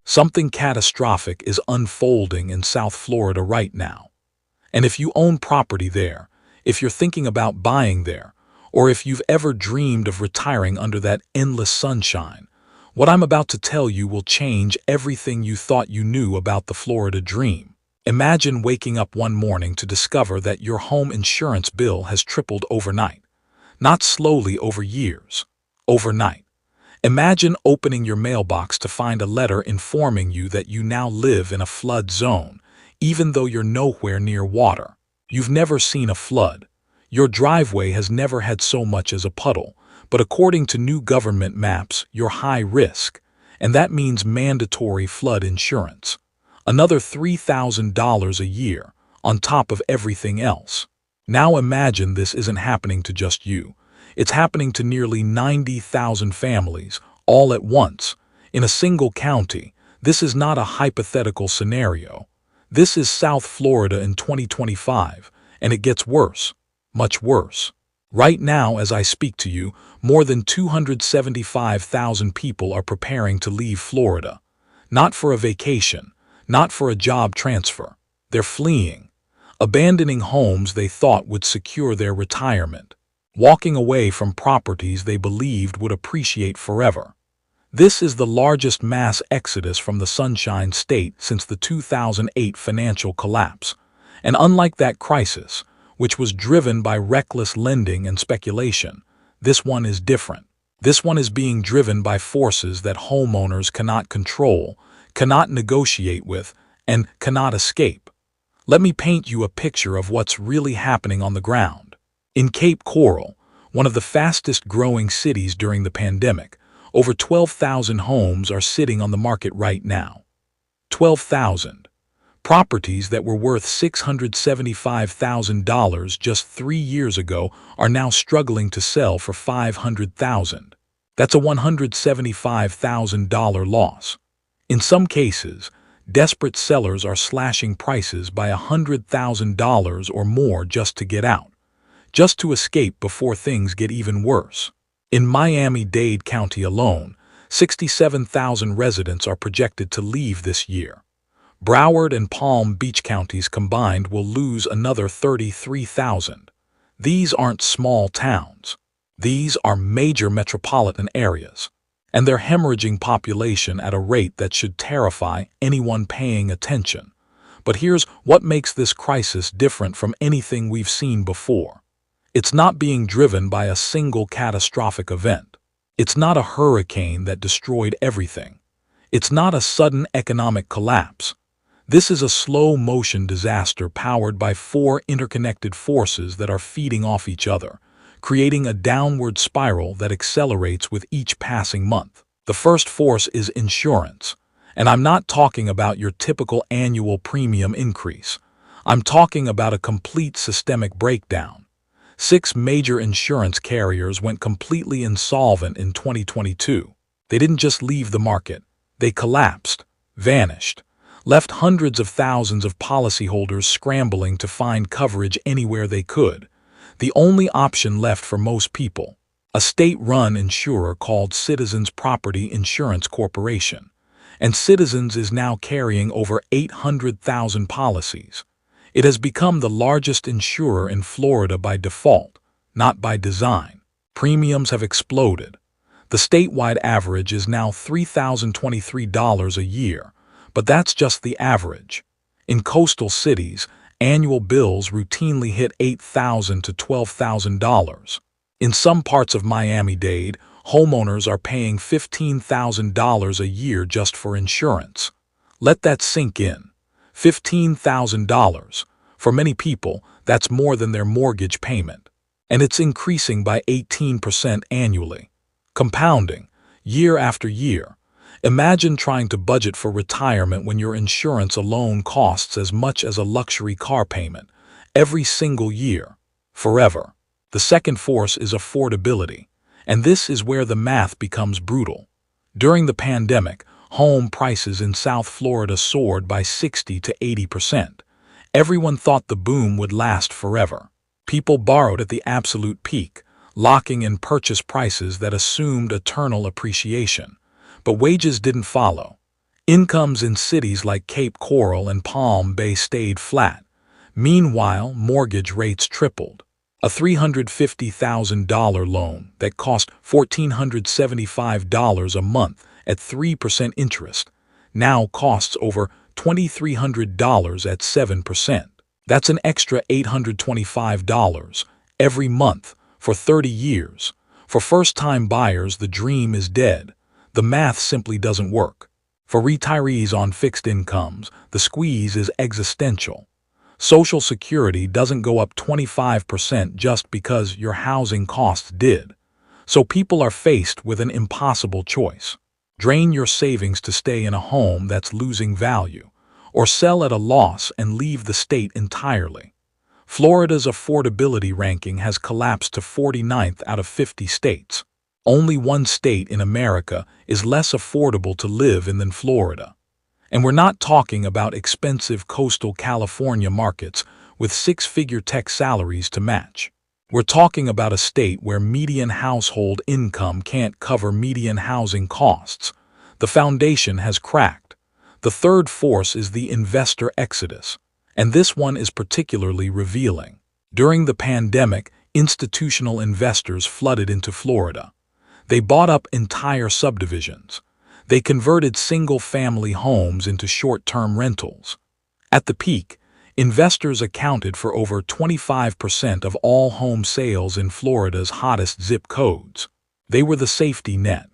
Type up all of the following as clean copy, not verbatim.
Something catastrophic is unfolding in South Florida right now. And if you own property there, if you're thinking about buying there, or if you've ever dreamed of retiring under that endless sunshine, what I'm about to tell you will change everything you thought you knew about the Florida dream. Imagine waking up one morning to discover that your home insurance bill has tripled overnight. Not slowly over years, overnight. Imagine opening your mailbox to find a letter informing you that you now live in a flood zone, even though you're nowhere near water. You've never seen a flood. Your driveway has never had so much as a puddle, but according to new government maps, you're high risk, and that means mandatory flood insurance. Another $3,000 a year, on top of everything else. Now imagine this isn't happening to just you. It's happening to nearly 90,000 families, all at once, in a single county. This is not a hypothetical scenario. This is South Florida in 2025, and it gets worse, much worse. Right now, as I speak to you, more than 275,000 people are preparing to leave Florida. Not for a vacation, not for a job transfer. They're fleeing, abandoning homes they thought would secure their retirement, walking away from properties they believed would appreciate forever. This is the largest mass exodus from the Sunshine State since the 2008 financial collapse. And unlike that crisis, which was driven by reckless lending and speculation, this one is different. This one is being driven by forces that homeowners cannot control, cannot negotiate with, and cannot escape. Let me paint you a picture of what's really happening on the ground. In Cape Coral, one of the fastest growing cities during the pandemic, over 12,000 homes are sitting on the market right now. 12,000. Properties that were worth $675,000 just 3 years ago are now struggling to sell for $500,000. That's a $175,000 loss. In some cases, desperate sellers are slashing prices by $100,000 or more just to get out, just to escape before things get even worse. In Miami-Dade County alone, 67,000 residents are projected to leave this year. Broward and Palm Beach counties combined will lose another 33,000. These aren't small towns. These are major metropolitan areas, and they're hemorrhaging population at a rate that should terrify anyone paying attention. But here's what makes this crisis different from anything we've seen before. It's not being driven by a single catastrophic event. It's not a hurricane that destroyed everything. It's not a sudden economic collapse. This is a slow-motion disaster powered by 4 interconnected forces that are feeding off each other, creating a downward spiral that accelerates with each passing month. The first force is insurance, and I'm not talking about your typical annual premium increase. I'm talking about a complete systemic breakdown. 6 major insurance carriers went completely insolvent in 2022. They didn't just leave the market. They collapsed, vanished, left hundreds of thousands of policyholders scrambling to find coverage anywhere they could. The only option left for most people, a state-run insurer called Citizens Property Insurance Corporation. And Citizens is now carrying over 800,000 policies. It has become the largest insurer in Florida by default, not by design. Premiums have exploded. The statewide average is now $3,023 a year, but that's just the average. In coastal cities, annual bills routinely hit $8,000 to $12,000. In some parts of Miami-Dade, homeowners are paying $15,000 a year just for insurance. Let that sink in. $15,000. For many people, that's more than their mortgage payment. And it's increasing by 18% annually. Compounding, year after year. Imagine trying to budget for retirement when your insurance alone costs as much as a luxury car payment, every single year, forever. The second force is affordability, and this is where the math becomes brutal. During the pandemic, home prices in South Florida soared by 60 to 80%. Everyone thought the boom would last forever. People borrowed at the absolute peak, locking in purchase prices that assumed eternal appreciation. But wages didn't follow. Incomes in cities like Cape Coral and Palm Bay stayed flat. Meanwhile, mortgage rates tripled. A $350,000 loan that cost $1,475 a month at 3% interest now costs over $2,300 at 7%. That's an extra $825 every month for 30 years. For first-time buyers, the dream is dead. The math simply doesn't work. For retirees on fixed incomes, the squeeze is existential. Social Security doesn't go up 25% just because your housing costs did. So people are faced with an impossible choice. Drain your savings to stay in a home that's losing value, or sell at a loss and leave the state entirely. Florida's affordability ranking has collapsed to 49th out of 50 states. Only one state in America is less affordable to live in than Florida. And we're not talking about expensive coastal California markets with six-figure tech salaries to match. We're talking about a state where median household income can't cover median housing costs. The foundation has cracked. The third force is the investor exodus, and this one is particularly revealing. During the pandemic, institutional investors flooded into Florida. They bought up entire subdivisions. They converted single-family homes into short-term rentals. At the peak, investors accounted for over 25% of all home sales in Florida's hottest zip codes. They were the safety net.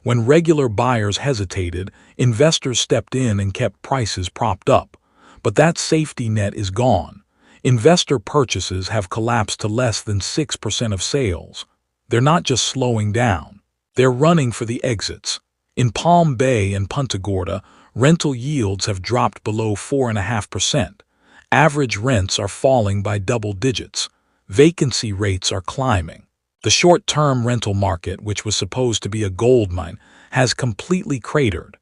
When regular buyers hesitated, investors stepped in and kept prices propped up. But that safety net is gone. Investor purchases have collapsed to less than 6% of sales. They're not just slowing down. They're running for the exits. In Palm Bay and Punta Gorda, rental yields have dropped below 4.5%. Average rents are falling by double digits. Vacancy rates are climbing. The short-term rental market, which was supposed to be a goldmine, has completely cratered.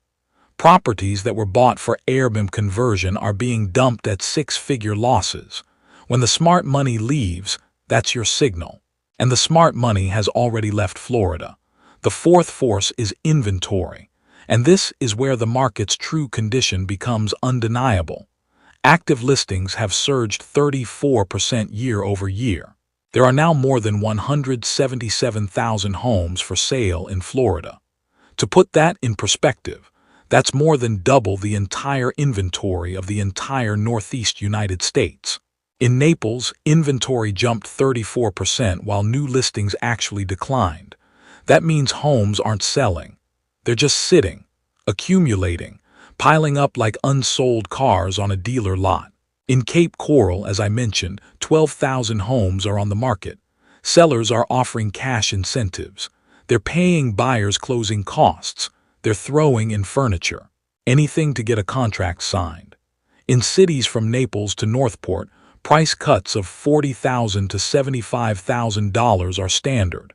Properties that were bought for Airbnb conversion are being dumped at six-figure losses. When the smart money leaves, that's your signal. And the smart money has already left Florida. The fourth force is inventory, and this is where the market's true condition becomes undeniable. Active listings have surged 34% year over year. There are now more than 177,000 homes for sale in Florida. To put that in perspective, that's more than double the entire inventory of the entire Northeast United States. In Naples, inventory jumped 34% while new listings actually declined. That means homes aren't selling. They're just sitting, accumulating, piling up like unsold cars on a dealer lot. In Cape Coral, as I mentioned, 12,000 homes are on the market. Sellers are offering cash incentives. They're paying buyers closing costs. They're throwing in furniture. Anything to get a contract signed. In cities from Naples to Northport, price cuts of $40,000 to $75,000 are standard.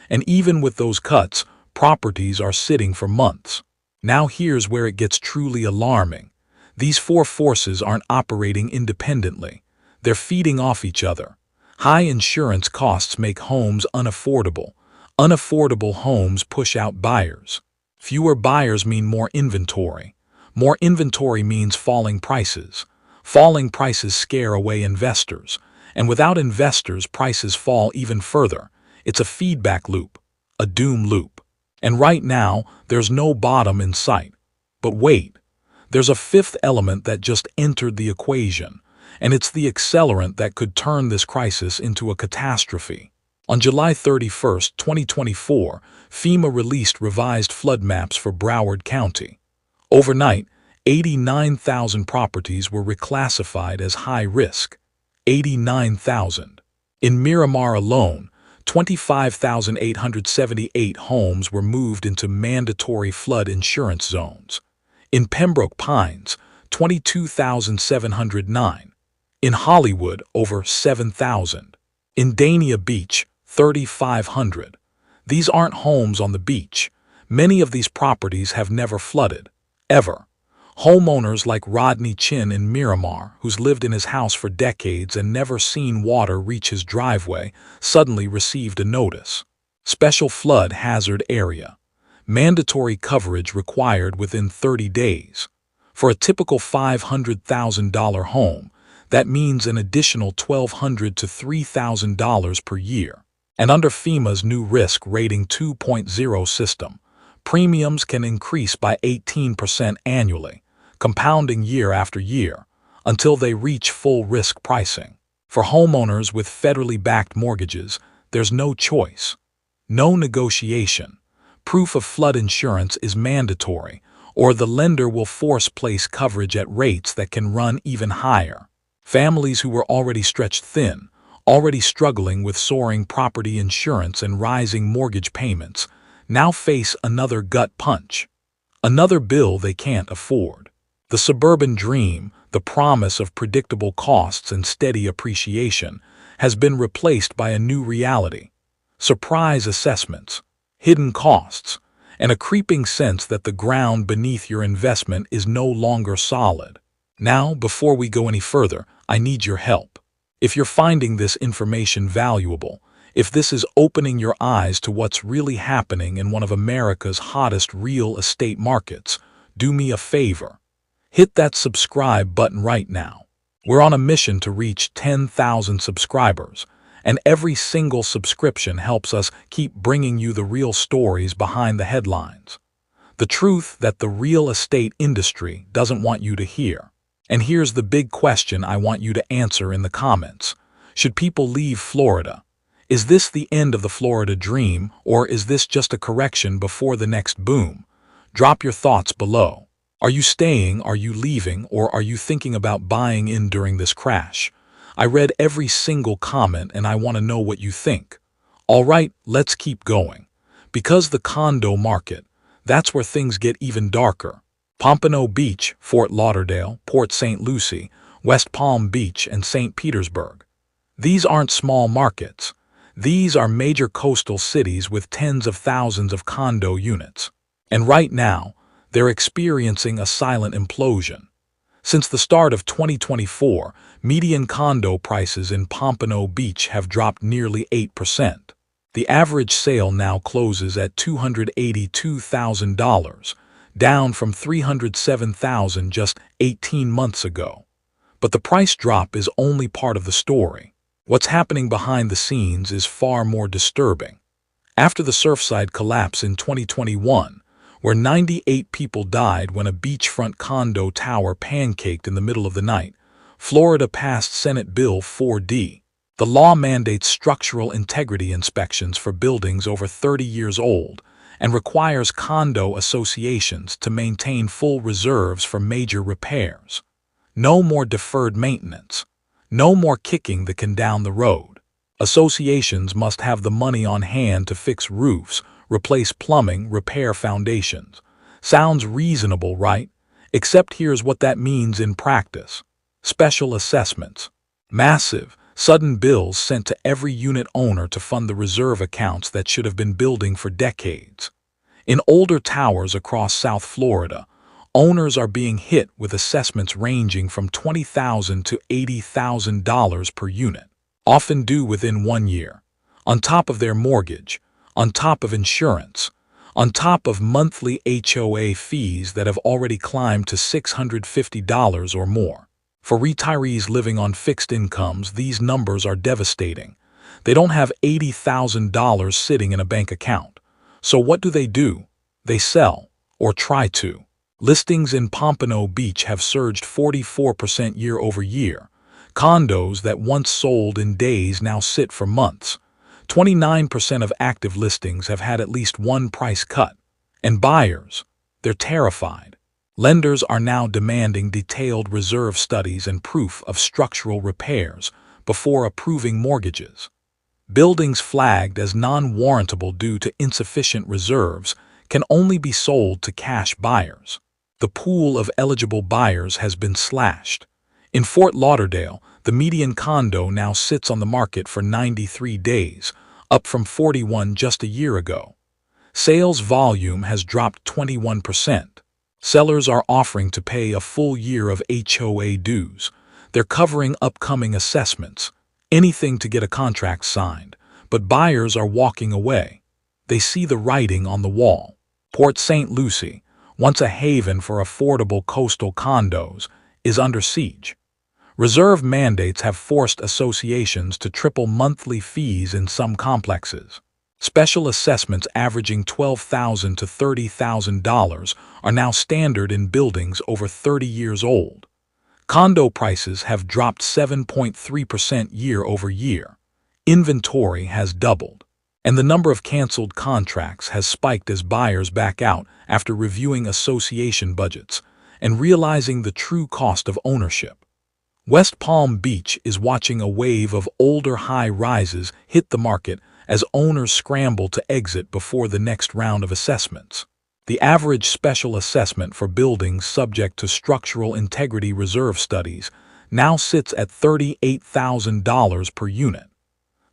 And even with those cuts, properties are sitting for months. Now here's where it gets truly alarming. These four forces aren't operating independently. They're feeding off each other. High insurance costs make homes unaffordable. Unaffordable homes push out buyers. Fewer buyers mean more inventory. More inventory means falling prices. Falling prices scare away investors. And without investors, prices fall even further. It's a feedback loop, a doom loop. And right now, there's no bottom in sight. But wait, there's a fifth element that just entered the equation, and it's the accelerant that could turn this crisis into a catastrophe. On July 31, 2024, FEMA released revised flood maps for Broward County. Overnight, 89,000 properties were reclassified as high risk. 89,000. In Miramar alone, 25,878 homes were moved into mandatory flood insurance zones. In Pembroke Pines, 22,709. In Hollywood, over 7,000. In Dania Beach, 3,500. These aren't homes on the beach. Many of these properties have never flooded, ever. Homeowners like Rodney Chin in Miramar, who's lived in his house for decades and never seen water reach his driveway, suddenly received a notice. Special flood hazard area. mandatory coverage required within 30 days. For a typical $500,000 home, that means an additional $1,200 to $3,000 per year. And under FEMA's new risk rating 2.0 system, premiums can increase by 18% annually, compounding year after year, until they reach full risk pricing. For homeowners with federally backed mortgages, there's no choice. No negotiation. Proof of flood insurance is mandatory, or the lender will place coverage at rates that can run even higher. Families who were already stretched thin, already struggling with soaring property insurance and rising mortgage payments, now face another gut punch. Another bill they can't afford. The suburban dream, the promise of predictable costs and steady appreciation, has been replaced by a new reality. Surprise assessments, hidden costs, and a creeping sense that the ground beneath your investment is no longer solid. Now, before we go any further, I need your help. If you're finding this information valuable, if this is opening your eyes to what's really happening in one of America's hottest real estate markets, do me a favor. Hit that subscribe button right now. We're on a mission to reach 10,000 subscribers, and every single subscription helps us keep bringing you the real stories behind the headlines. The truth that the real estate industry doesn't want you to hear. And here's the big question I want you to answer in the comments. Should people leave Florida? Is this the end of the Florida dream, or is this just a correction before the next boom? Drop your thoughts below. Are you staying, are you leaving, or are you thinking about buying in during this crash? I read every single comment and I want to know what you think. All right, let's keep going. Because the condo market, that's where things get even darker. Pompano Beach, Fort Lauderdale, Port St. Lucie, West Palm Beach, and St. Petersburg. These aren't small markets. These are major coastal cities with tens of thousands of condo units. And right now, they're experiencing a silent implosion. Since the start of 2024, median condo prices in Pompano Beach have dropped nearly 8%. The average sale now closes at $282,000, down from $307,000 just 18 months ago. But the price drop is only part of the story. What's happening behind the scenes is far more disturbing. After the Surfside collapse in 2021, where 98 people died when a beachfront condo tower pancaked in the middle of the night, Florida passed Senate Bill 4D. The law mandates structural integrity inspections for buildings over 30 years old and requires condo associations to maintain full reserves for major repairs. No more deferred maintenance. No more kicking the can down the road. Associations must have the money on hand to fix roofs, replace plumbing, repair foundations. Sounds reasonable, right? Except here's what that means in practice. Special assessments. Massive, sudden bills sent to every unit owner to fund the reserve accounts that should have been building for decades. In older towers across South Florida, owners are being hit with assessments ranging from $20,000 to $80,000 per unit, often due within 1 year, on top of their mortgage, on top of insurance, on top of monthly HOA fees that have already climbed to $650 or more. For retirees living on fixed incomes, these numbers are devastating. They don't have $80,000 sitting in a bank account. So what do? They sell, or try to. Listings in Pompano Beach have surged 44% year over year. Condos that once sold in days now sit for months. 29% of active listings have had at least one price cut. And buyers, they're terrified. Lenders are now demanding detailed reserve studies and proof of structural repairs before approving mortgages. Buildings flagged as non-warrantable due to insufficient reserves can only be sold to cash buyers. The pool of eligible buyers has been slashed. In Fort Lauderdale, the median condo now sits on the market for 93 days, up from 41 just a year ago. Sales volume has dropped 21%. Sellers are offering to pay a full year of HOA dues. They're covering upcoming assessments, anything to get a contract signed, but buyers are walking away. They see the writing on the wall. Port St. Lucie, once a haven for affordable coastal condos, is under siege. Reserve mandates have forced associations to triple monthly fees in some complexes. Special assessments averaging $12,000 to $30,000 are now standard in buildings over 30 years old. Condo prices have dropped 7.3% year over year. Inventory has doubled, and the number of canceled contracts has spiked as buyers back out after reviewing association budgets and realizing the true cost of ownership. West Palm Beach is watching a wave of older high-rises hit the market as owners scramble to exit before the next round of assessments. The average special assessment for buildings subject to structural integrity reserve studies now sits at $38,000 per unit.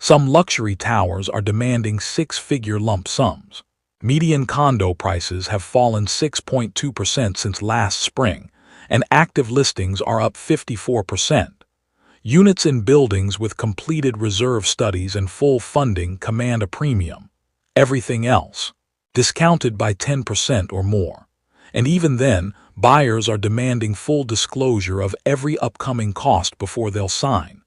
Some luxury towers are demanding six-figure lump sums. Median condo prices have fallen 6.2% since last spring, and active listings are up 54%. Units in buildings with completed reserve studies and full funding command a premium. Everything else, discounted by 10% or more. And even then, buyers are demanding full disclosure of every upcoming cost before they'll sign.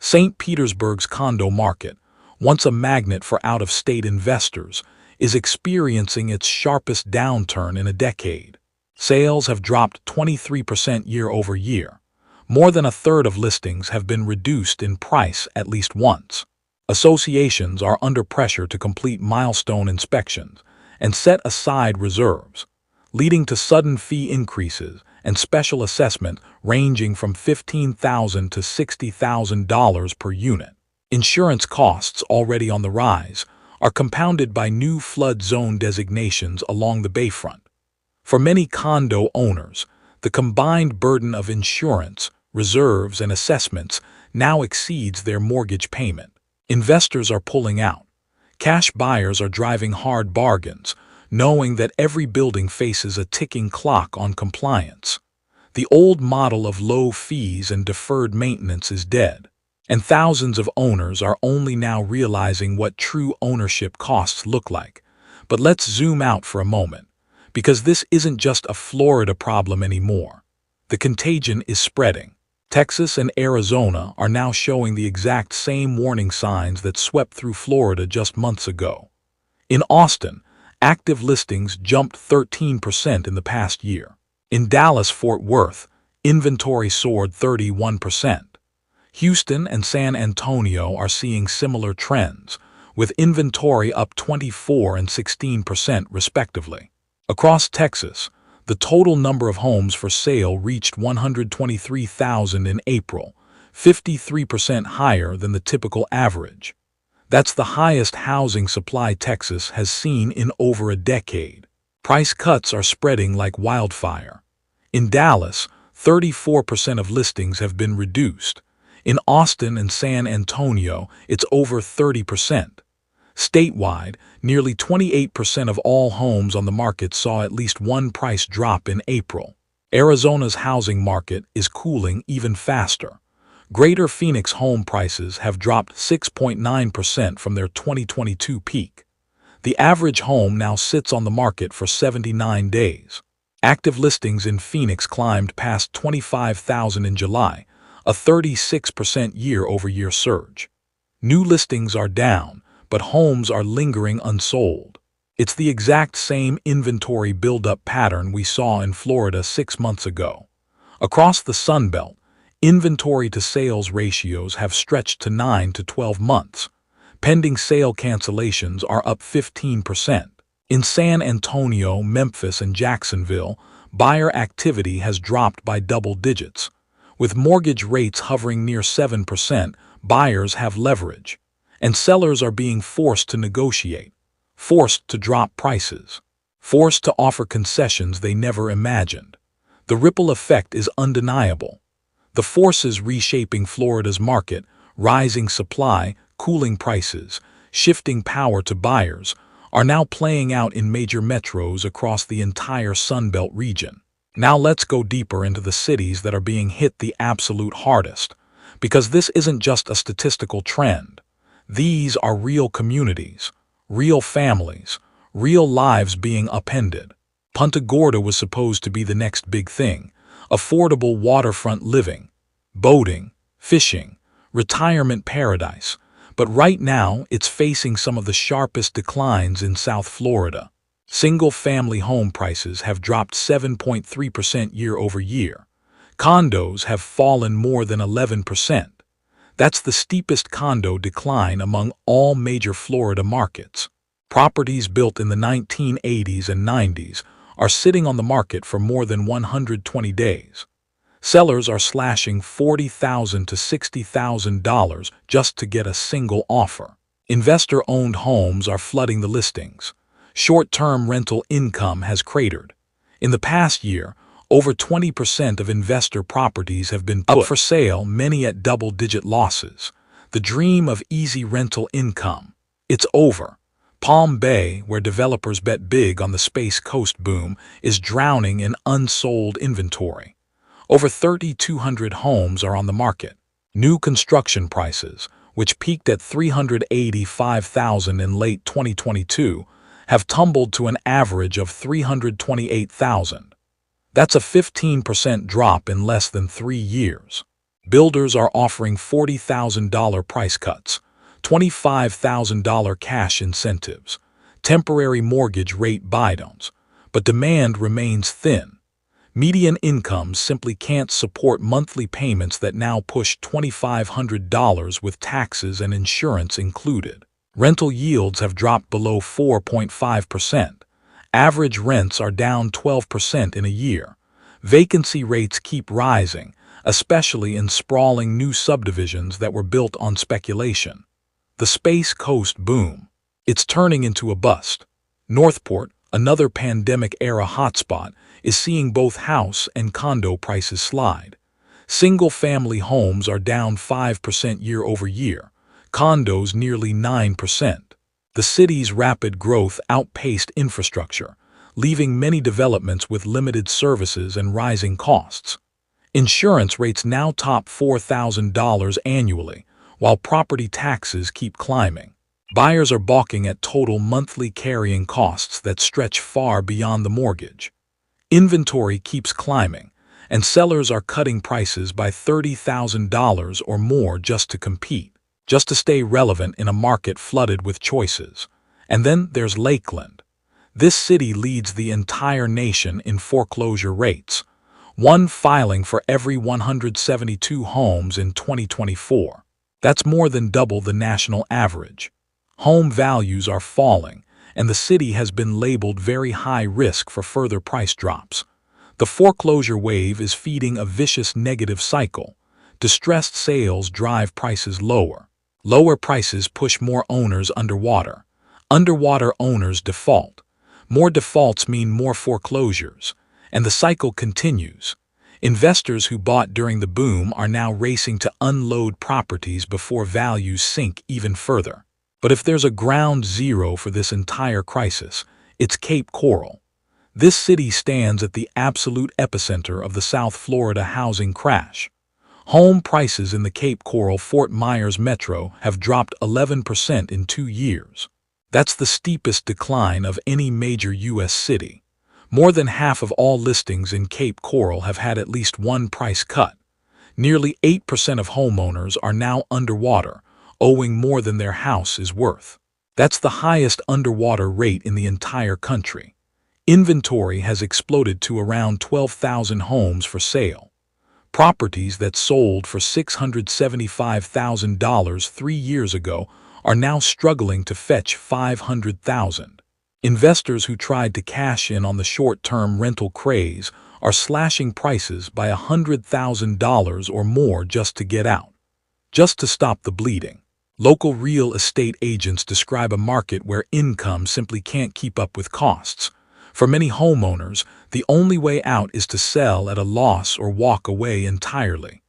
St. Petersburg's condo market, once a magnet for out-of-state investors, is experiencing its sharpest downturn in a decade. Sales have dropped 23% year over year. More than a third of listings have been reduced in price at least once. Associations are under pressure to complete milestone inspections and set aside reserves, leading to sudden fee increases and special assessment ranging from $15,000 to $60,000 per unit. Insurance costs, already on the rise, are compounded by new flood zone designations along the bayfront. For many condo owners, the combined burden of insurance, reserves, and assessments now exceeds their mortgage payment. Investors are pulling out. Cash buyers are driving hard bargains, knowing that every building faces a ticking clock on compliance. The old model of low fees and deferred maintenance is dead, and thousands of owners are only now realizing what true ownership costs look like. But let's zoom out for a moment, because this isn't just a Florida problem anymore. The contagion is spreading. Texas and Arizona are now showing the exact same warning signs that swept through Florida just months ago. In Austin, active listings jumped 13% in the past year. In Dallas-Fort Worth, inventory soared 31%. Houston and San Antonio are seeing similar trends, with inventory up 24% and 16% respectively. Across Texas, the total number of homes for sale reached 123,000 in April, 53% higher than the typical average. That's the highest housing supply Texas has seen in over a decade. Price cuts are spreading like wildfire. In Dallas, 34% of listings have been reduced. In Austin and San Antonio, it's over 30%. Statewide, nearly 28% of all homes on the market saw at least one price drop in April. Arizona's housing market is cooling even faster. Greater Phoenix home prices have dropped 6.9% from their 2022 peak. The average home now sits on the market for 79 days. Active listings in Phoenix climbed past 25,000 in July, a 36% year-over-year surge. New listings are down, but homes are lingering unsold. It's the exact same inventory buildup pattern we saw in Florida 6 months ago. Across the Sun Belt, inventory-to-sales ratios have stretched to 9 to 12 months. Pending sale cancellations are up 15%. In San Antonio, Memphis, and Jacksonville, buyer activity has dropped by double digits. With mortgage rates hovering near 7%, buyers have leverage, and sellers are being forced to negotiate, forced to drop prices, forced to offer concessions they never imagined. The ripple effect is undeniable. The forces reshaping Florida's market, rising supply, cooling prices, shifting power to buyers, are now playing out in major metros across the entire Sunbelt region. Now let's go deeper into the cities that are being hit the absolute hardest, because this isn't just a statistical trend. These are real communities, real families, real lives being upended. Punta Gorda was supposed to be the next big thing: affordable waterfront living, boating, fishing, retirement paradise. But right now, it's facing some of the sharpest declines in South Florida. Single-family home prices have dropped 7.3% year over year. Condos have fallen more than 11%. That's the steepest condo decline among all major Florida markets. Properties built in the 1980s and 90s are sitting on the market for more than 120 days. Sellers are slashing $40,000 to $60,000 just to get a single offer. Investor-owned homes are flooding the listings. Short-term rental income has cratered. In the past year, over 20% of investor properties have been put up for sale, many at double-digit losses. The dream of easy rental income. It's over. Palm Bay, where developers bet big on the Space Coast boom, is drowning in unsold inventory. Over 3,200 homes are on the market. New construction prices, which peaked at $385,000 in late 2022, have tumbled to an average of $328,000. That's a 15% drop in less than 3 years. Builders are offering $40,000 price cuts, $25,000 cash incentives, temporary mortgage rate buydowns, but demand remains thin. Median incomes simply can't support monthly payments that now push $2,500 with taxes and insurance included. Rental yields have dropped below 4.5%. Average rents are down 12% in a year. Vacancy rates keep rising, especially in sprawling new subdivisions that were built on speculation. The Space Coast boom. It's turning into a bust. Northport, another pandemic-era hotspot, is seeing both house and condo prices slide. Single-family homes are down 5% year over year, condos nearly 9%. The city's rapid growth outpaced infrastructure, leaving many developments with limited services and rising costs. Insurance rates now top $4,000 annually, while property taxes keep climbing. Buyers are balking at total monthly carrying costs that stretch far beyond the mortgage. Inventory keeps climbing, and sellers are cutting prices by $30,000 or more just to compete, just to stay relevant in a market flooded with choices. And then there's Lakeland. This city leads the entire nation in foreclosure rates, one filing for every 172 homes in 2024. That's more than double the national average. Home values are falling, and the city has been labeled very high risk for further price drops. The foreclosure wave is feeding a vicious negative cycle. Distressed sales drive prices lower. Lower prices push more owners underwater. Underwater owners default. More defaults mean more foreclosures, and the cycle continues. Investors who bought during the boom are now racing to unload properties before values sink even further. But if there's a ground zero for this entire crisis, it's Cape Coral. This city stands at the absolute epicenter of the South Florida housing crash. Home prices in the Cape Coral-Fort Myers metro have dropped 11% in 2 years. That's the steepest decline of any major U.S. city. More than half of all listings in Cape Coral have had at least one price cut. Nearly 8% of homeowners are now underwater, owing more than their house is worth. That's the highest underwater rate in the entire country. Inventory has exploded to around 12,000 homes for sale. Properties that sold for $675,000 3 years ago are now struggling to fetch $500,000. Investors who tried to cash in on the short-term rental craze are slashing prices by $100,000 or more just to get out, just to stop the bleeding. Local real estate agents describe a market where income simply can't keep up with costs. For many homeowners, the only way out is to sell at a loss or walk away entirely.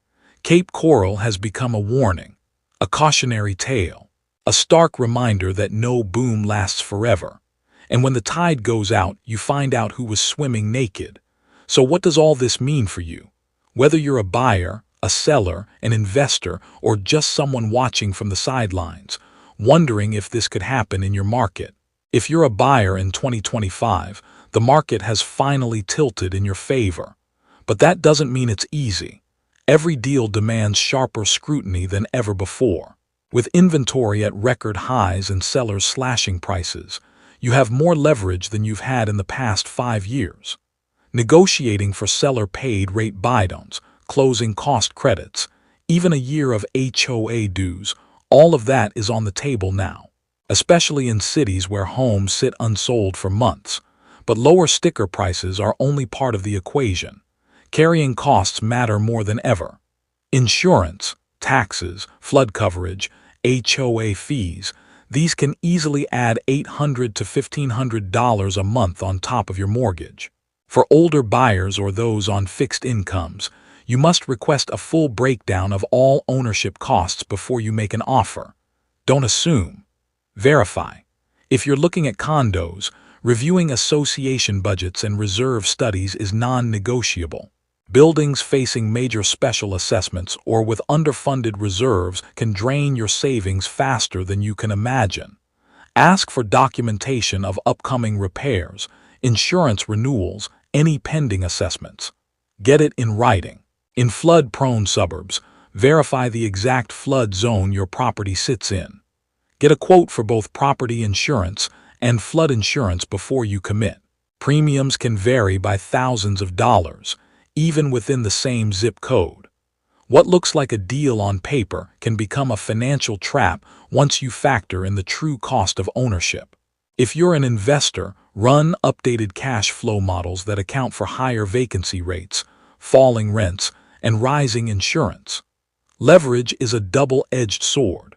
Cape Coral has become a warning, a cautionary tale, a stark reminder that no boom lasts forever. And when the tide goes out, you find out who was swimming naked. So what does all this mean for you? Whether you're a buyer, a seller, an investor, or just someone watching from the sidelines, wondering if this could happen in your market. If you're a buyer in 2025, the market has finally tilted in your favor. But that doesn't mean it's easy. Every deal demands sharper scrutiny than ever before. With inventory at record highs and sellers slashing prices, you have more leverage than you've had in the past 5 years. Negotiating for seller-paid rate buydowns, closing cost credits, even a year of HOA dues, all of that is on the table now, especially in cities where homes sit unsold for months. But lower sticker prices are only part of the equation. Carrying costs matter more than ever. Insurance, taxes, flood coverage, HOA fees, these can easily add $800 to $1,500 a month on top of your mortgage. For older buyers or those on fixed incomes, you must request a full breakdown of all ownership costs before you make an offer. Don't assume. Verify. If you're looking at condos, reviewing association budgets and reserve studies is non-negotiable. Buildings facing major special assessments or with underfunded reserves can drain your savings faster than you can imagine. Ask for documentation of upcoming repairs, insurance renewals, any pending assessments. Get it in writing. In flood-prone suburbs, verify the exact flood zone your property sits in. Get a quote for both property insurance and flood insurance before you commit. Premiums can vary by thousands of dollars, even within the same zip code. What looks like a deal on paper can become a financial trap once you factor in the true cost of ownership. If you're an investor, run updated cash flow models that account for higher vacancy rates, falling rents, and rising insurance. Leverage is a double-edged sword.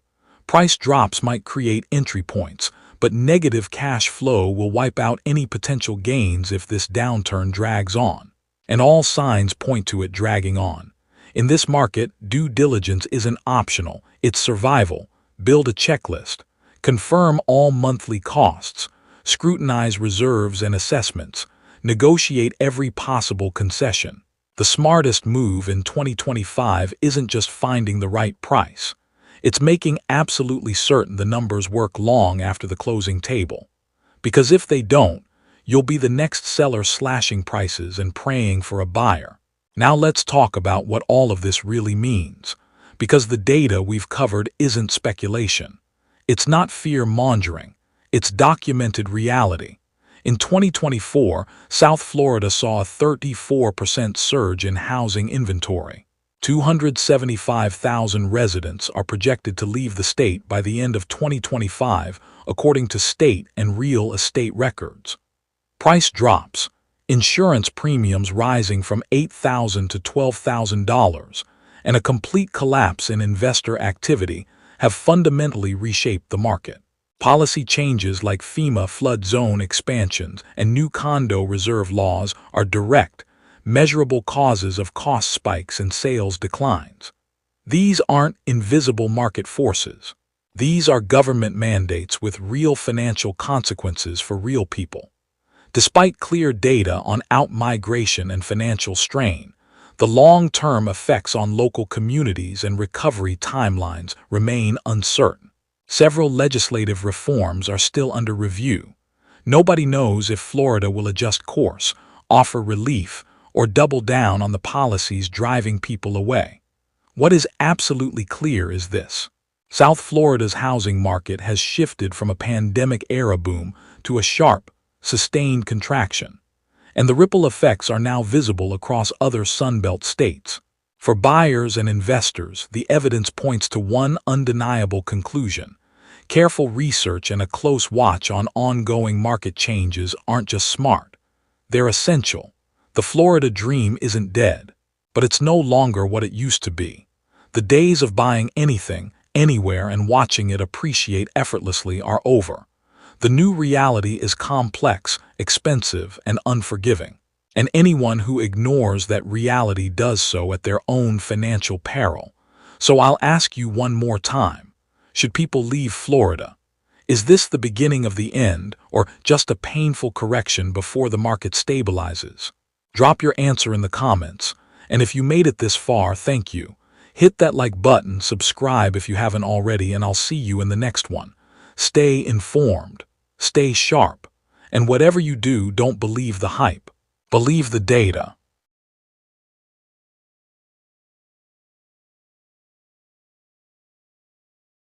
Price drops might create entry points, but negative cash flow will wipe out any potential gains if this downturn drags on. And all signs point to it dragging on. In this market, due diligence isn't optional, it's survival. Build a checklist. Confirm all monthly costs. Scrutinize reserves and assessments. Negotiate every possible concession. The smartest move in 2025 isn't just finding the right price. It's making absolutely certain the numbers work long after the closing table. Because if they don't, you'll be the next seller slashing prices and praying for a buyer. Now let's talk about what all of this really means. Because the data we've covered isn't speculation. It's not fear-mongering. It's documented reality. In 2024, South Florida saw a 34% surge in housing inventory. 275,000 residents are projected to leave the state by the end of 2025, according to state and real estate records. Price drops, insurance premiums rising from $8,000 to $12,000, and a complete collapse in investor activity have fundamentally reshaped the market. Policy changes like FEMA flood zone expansions and new condo reserve laws are direct, measurable causes of cost spikes and sales declines. These aren't invisible market forces. These are government mandates with real financial consequences for real people. Despite clear data on out-migration and financial strain, the long-term effects on local communities and recovery timelines remain uncertain. Several legislative reforms are still under review. Nobody knows if Florida will adjust course, offer relief, or double down on the policies driving people away. What is absolutely clear is this. South Florida's housing market has shifted from a pandemic-era boom to a sharp, sustained contraction, and the ripple effects are now visible across other Sunbelt states. For buyers and investors, the evidence points to one undeniable conclusion. Careful research and a close watch on ongoing market changes aren't just smart. They're essential. The Florida dream isn't dead, but it's no longer what it used to be. The days of buying anything, anywhere, and watching it appreciate effortlessly are over. The new reality is complex, expensive, and unforgiving. And anyone who ignores that reality does so at their own financial peril. So I'll ask you one more time. Should people leave Florida? Is this the beginning of the end, or just a painful correction before the market stabilizes? Drop your answer in the comments, and if you made it this far, thank you. Hit that like button, subscribe if you haven't already, and I'll see you in the next one. Stay informed. Stay sharp. And whatever you do, don't believe the hype. Believe the data.